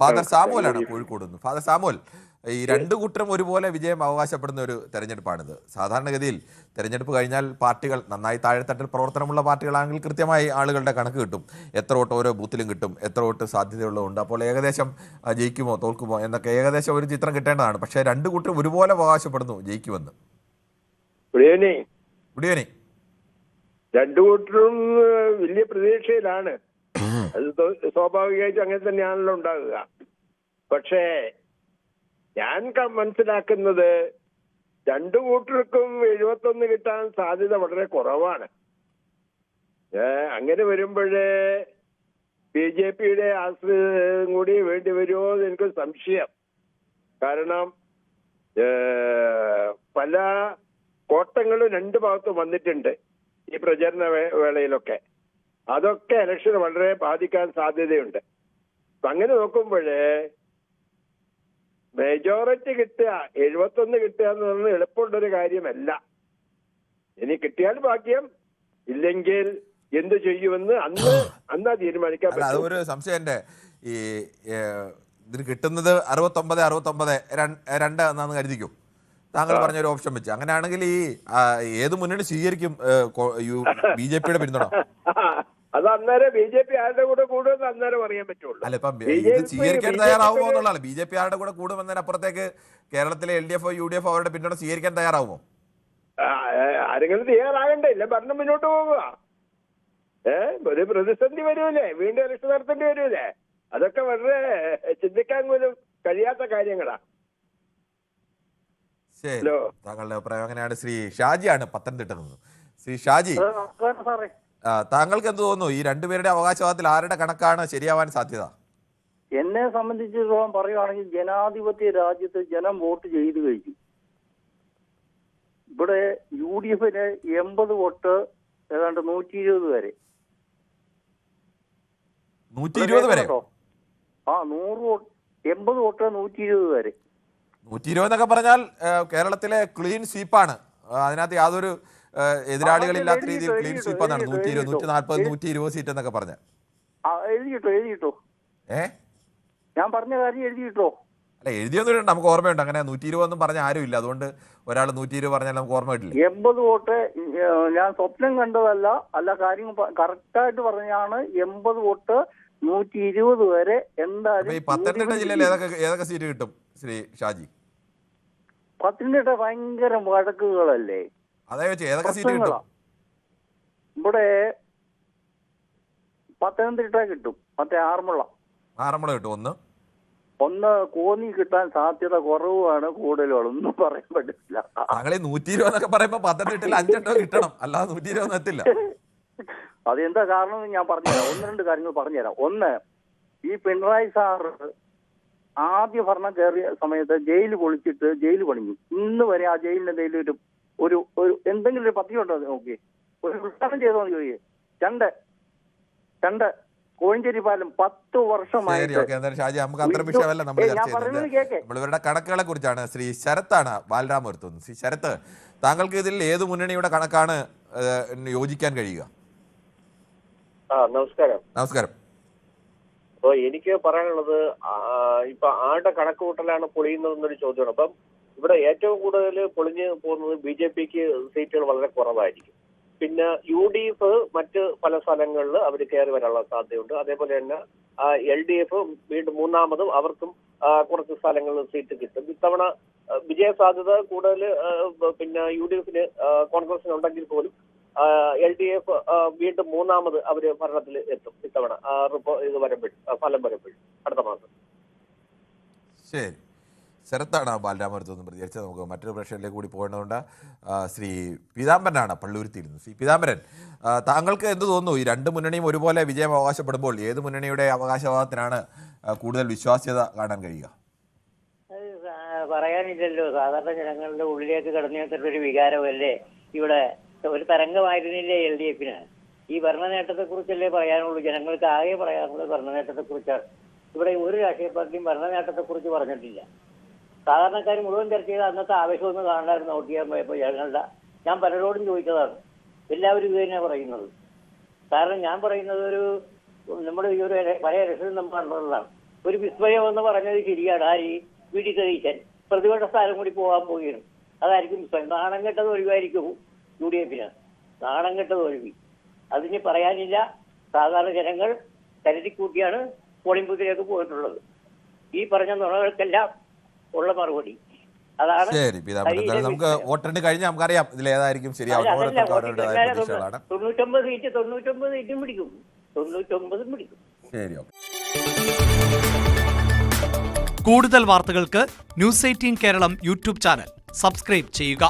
Father സാമുവലാണ് Kozhikode നിന്ന്. Father Samuel, ഈ രണ്ടു കൂട്ടരും ഒരുപോലെ വിജയം അവകാശപ്പെടുന്ന ഒരു തെരഞ്ഞെടുപ്പാണിത്. സാധാരണഗതിയിൽ തെരഞ്ഞെടുപ്പ് കഴിഞ്ഞാൽ പാർട്ടികൾ നന്നായി താഴെത്തട്ടിൽ പ്രവർത്തനമുള്ള പാർട്ടികളാണെങ്കിൽ കൃത്യമായി ആളുകളുടെ കണക്ക് കിട്ടും, എത്ര വോട്ട് ഓരോ ബൂത്തിലും കിട്ടും, എത്ര വോട്ട് സാധ്യതയുള്ളതുണ്ട്, അപ്പോൾ ഏകദേശം ജയിക്കുമോ തോൽക്കുമോ എന്നൊക്കെ ഏകദേശം ഒരു ചിത്രം കിട്ടേണ്ടതാണ്. പക്ഷേ രണ്ടു കൂട്ടരും ഒരുപോലെ അവകാശപ്പെടുന്നു ജയിക്കുമെന്ന്. ഗുഡ് രണ്ടു കൂട്ടരും വലിയ പ്രതീക്ഷയിലാണ്. അത് സ്വാഭാവികമായിട്ടും അങ്ങനെ തന്നെയാണല്ലോ ഉണ്ടാകുക. പക്ഷേ ഞാൻ മനസ്സിലാക്കുന്നത് രണ്ടു കൂട്ടർക്കും 71 കിട്ടാൻ സാധ്യത വളരെ കുറവാണ്. അങ്ങനെ വരുമ്പോഴേ BJP-യുടെ ആശ്രയം കൂടി വേണ്ടി വരുമോ എന്ന് എനിക്കൊരു സംശയം. കാരണം പല കോട്ടങ്ങളും രണ്ട് ഭാഗത്തും വന്നിട്ടുണ്ട് ഈ പ്രചരണ വേളയിലൊക്കെ. അതൊക്കെ ഇലക്ഷൻ വളരെ ബാധിക്കാൻ സാധ്യതയുണ്ട്. അങ്ങനെ നോക്കുമ്പോഴേ മെജോറിറ്റി കിട്ടുക 71 കിട്ടുക എന്ന് പറഞ്ഞാൽ എളുപ്പമുള്ളൊരു കാര്യമല്ല. ഇനി കിട്ടിയാൽ ഭാഗ്യം, ഇല്ലെങ്കിൽ എന്ത് ചെയ്യുമെന്ന് അന്നാ തീരുമാനിക്കാൻ പറ്റും. അതൊരു സംശയം എൻ്റെ ഈ ഇതിന് കിട്ടുന്നത് 69-69-2 എന്നാന്ന് കരുതിക്കും. താങ്കൾ പറഞ്ഞൊരു ഓപ്ഷൻ വെച്ച് അങ്ങനെയാണെങ്കിൽ ഈ ഏത് മുന്നണി സ്വീകരിക്കും BJP-യുടെ പിന്തുണ? അത് അന്നേരം BJP ആരുടെ കൂടെ കൂടുമെന്ന് അന്നേരം അറിയാൻ പറ്റുള്ളൂ. അല്ല, ഇപ്പം ഇത് സ്വീകരിക്കാൻ തയ്യാറാവുമോ എന്നുള്ളതാണ്. BJP ആരുടെ കൂടെ കൂടുമെന്നതിനപ്പുറത്തേക്ക് കേരളത്തിലെ LDF UDF അവരുടെ പിന്തുണ സ്വീകരിക്കാൻ തയ്യാറാവുമോ? ആരെങ്കിലും തയ്യാറാകണ്ടേ? ഇല്ല ഭരണം മുന്നോട്ട് പോവുക. ഒരു പ്രതിസന്ധി വരൂലേ, വീണ്ടും ഇലക്ഷൻ നടത്തേണ്ടി വരൂലേ? അതൊക്കെ വളരെ ചിന്തിക്കാൻ പോലും കഴിയാത്ത കാര്യങ്ങളാ. ശരി, താങ്കളുടെ അഭിപ്രായം അങ്ങനെയാണ്. ശ്രീ ഷാജിയാണ് പത്തനംതിട്ട നിന്ന്. ശ്രീ ഷാജി, താങ്കൾക്ക് എന്ത് തോന്നുന്നു, ഈ രണ്ടുപേരുടെ അവകാശവാദത്തിൽ ആരുടെ കണക്കാണ് ശരിയാവാൻ സാധ്യത? എന്നെ സംബന്ധിച്ചിടത്തോളം പറയുകയാണെങ്കിൽ ജനാധിപത്യ രാജ്യത്ത് ജനം വോട്ട് ചെയ്തു കഴിഞ്ഞു. ഇവിടെ UDF-ന് 80 വോട്ട് ഏതാണ്ട് 120 വരെ. 120 വരെ? 100 വോട്ട് 80 വോട്ട് 120 വരെ. 120 എന്നൊക്കെ പറഞ്ഞാൽ കേരളത്തിലെ ക്ലീൻ സ്വീപ്പാണ്. അതിനകത്ത് യാതൊരു എതിരാളികളില്ലാത്ത രീതിയിൽ ക്ലീൻ സ്വീപ്പ് എന്നാണ്. 120, 140, 120 സീറ്റ് എന്നൊക്കെ പറഞ്ഞ എഴുതിയിട്ടോ ഞാൻ പറഞ്ഞ കാര്യം എഴുതിയിട്ടോ? അല്ല, എഴുതിയൊന്നും നമുക്ക് ഓർമ്മയുണ്ട്. അങ്ങനെ 120 ഒന്നും പറഞ്ഞ ആരും ഇല്ല. അതുകൊണ്ട് ഒരാൾ 120 പറഞ്ഞാൽ നമുക്ക് ഓർമ്മ കിട്ടില്ല. 80 വോട്ട് ഞാൻ സ്വപ്നം കണ്ടതല്ല, അല്ല കാര്യം കറക്റ്റായിട്ട് പറഞ്ഞാണ്. 80 വോട്ട് 120 വരെ. എന്തായാലും ഈ പത്തനംതിട്ട ജില്ലയിൽ ഏതൊക്കെ സീറ്റ് കിട്ടും ശ്രീ ഷാജി? പത്തനംതിട്ട ഭയങ്കര വഴക്കുകളല്ലേ. അതേ വെച്ച് ഏതൊക്കെ സീറ്റ് കിട്ടും? ഇവിടെ പത്തനംതിട്ട കിട്ടും, മറ്റേ ആറന്മുള കിട്ടും. ഒന്ന് കോന്നി കിട്ടാൻ സാധ്യത കുറവാണ്, കൂടുതലുമാണ്. ഒന്നും പറയാൻ പറ്റില്ല. താങ്കളെ 120 എന്നൊക്കെ പറയുമ്പോ പത്തനംതിട്ടയിൽ 5 കിട്ടണം, അല്ലാതെ 120 എത്തില്ല. അതെന്താ കാരണം ഞാൻ പറഞ്ഞുതരാം. 1-2 കാര്യങ്ങൾ പറഞ്ഞുതരാം. ഒന്ന്, ഈ പിണറായി സാറ് ആദ്യ ഭരണം കയറിയ സമയത്ത് ജയിൽ പൊളിച്ചിട്ട് ജയിൽ പണിഞ്ഞു. ഇന്ന് വരെ ആ ജയിലിന് എന്തെങ്കിലും ഒരു എന്തെങ്കിലും ഒരു പദ്ധതി ഉണ്ടോ നോക്കി? ഒരു ഉദ്ഘാടനം ചെയ്തോ ചോദിക്കേ? രണ്ട് കോഴഞ്ചേരി പാലം 10 വർഷമായിട്ട്. ഇവരുടെ കണക്കുകളെ കുറിച്ചാണ്. ശ്രീ ശരത്താണ് ബാലരാമപുരത്ത്. ശ്രീ ശരത്ത്, താങ്കൾക്ക് ഇതിൽ ഏത് മുന്നണിയുടെ കണക്കാണ് യോജിക്കാൻ കഴിയുക? നമസ്കാരം. അപ്പൊ എനിക്ക് പറയാനുള്ളത്, ഇപ്പൊ ആരുടെ കണക്ക് കൂട്ടലാണ് പൊളിയുന്നതെന്നൊരു ചോദ്യമാണ്. അപ്പം ഇവിടെ ഏറ്റവും കൂടുതൽ പൊളിഞ്ഞു പോകുന്നത് BJP-ക്ക് സീറ്റുകൾ വളരെ കുറവായിരിക്കും. പിന്നെ UDF മറ്റ് പല സ്ഥലങ്ങളിൽ അവർ കയറി വരാനുള്ള സാധ്യതയുണ്ട്. അതേപോലെ തന്നെ LDF വീണ്ടും മൂന്നാമതും അവർക്കും കുറച്ച് സ്ഥലങ്ങളിൽ സീറ്റ് കിട്ടും. ഇത്തവണ വിജയ സാധ്യത കൂടുതൽ പിന്നെ UDF-ന് കോൺഗ്രസിന് ഉണ്ടെങ്കിൽ പോലും LDF വീണ്ടും മൂന്നാമത് അവര് ഭരണത്തിൽ എത്തും ഇത്തവണ ഫലം വരുമ്പോൾ അടുത്ത മാസം. ശരി, ശരത്താണ് ബാലരാമപുരത്ത് നിന്നും പ്രതികരിച്ചത്. നമുക്ക് മറ്റൊരു പ്രശ്നത്തിലേക്ക് കൂടി പോകേണ്ടതുണ്ട്. ശ്രീ പീതാംബരനാണ് പള്ളൂരുത്തിയിരുന്നു. ശ്രീ പീതാംബരൻ, താങ്കൾക്ക് എന്ത് തോന്നുന്നു, ഈ രണ്ട് മുന്നണിയും ഒരുപോലെ വിജയം അവകാശപ്പെടുമ്പോൾ ഏത് മുന്നണിയുടെ അവകാശവാദത്തിനാണ് കൂടുതൽ വിശ്വാസ്യത കാണാൻ കഴിയുക? പറയാനില്ലല്ലോ. സാധാരണ ജനങ്ങളുടെ ഉള്ളിലേക്ക് കടന്നു വികാരമല്ലേ ഇവിടെ ഒരു തരംഗമായിരുന്നില്ലേ LDF-ന്? ഈ ഭരണ നേട്ടത്തെക്കുറിച്ചല്ലേ പറയാനുള്ളൂ. ജനങ്ങൾക്ക് ആകെ പറയാനുള്ളത് ഭരണ നേട്ടത്തെക്കുറിച്ചാണ്. ഇവിടെ ഒരു രാഷ്ട്രീയ പാർട്ടിയും ഭരണ നേട്ടത്തെക്കുറിച്ച് പറഞ്ഞിട്ടില്ല. സാധാരണക്കാർ മുഴുവൻ ചർച്ച ചെയ്ത അന്നത്തെ ആവേശമൊന്നും കാണാനായിരുന്നു വോട്ട് ചെയ്യാൻ പോയപ്പോൾ ജനങ്ങളുടെ. ഞാൻ പലരോടും ചോദിച്ചതാണ്, എല്ലാവരും ഇത് തന്നെയാണ് പറയുന്നത്. കാരണം ഞാൻ പറയുന്നത് നമ്മുടെ ഈ ഒരു പല ഇലക്ഷനും നമ്മൾ കണ്ടതാണ്. ഒരു വിസ്മയം എന്ന് പറഞ്ഞത് ശരിയാണ്. ആര് വി ഡി സതീശൻ പ്രതിപക്ഷ സ്ഥാനം കൂടി പോകാൻ പോവുകയാണ്. അതായിരിക്കും വിസ്മയം. നാണം കെട്ടത് ഒഴിവായിരിക്കും യു ഡി എഫിന്. നാണം കെട്ടത് ഒഴിവി. അതിന് പറയാനില്ല. സാധാരണ ജനങ്ങൾ കരുതിക്കൂട്ടിയാണ് പോളിംഗ് ബൂത്തിലേക്ക് പോയിട്ടുള്ളത്. ഈ പറഞ്ഞ നുണകൾക്കെല്ലാം ഉള്ള മറുപടി അതാണ്. ശരി പീതാംബരൻ, നമുക്ക് വോട്ടെണ്ണി കഴിഞ്ഞാൽ നമുക്കറിയാം ഇതിലേതായിരിക്കും ശരിയാവുന്ന. ഓരോരുത്തർക്കും അവരുടേതായ പ്രതീക്ഷകളാണ്. 99 സീറ്റും പിടിക്കും. 99 പിടിക്കും. ശരി, ഓക്കെ. കൂടുതൽ വാർത്തകൾക്ക് news 18 Keralam YouTube channel subscribe ചെയ്യുക.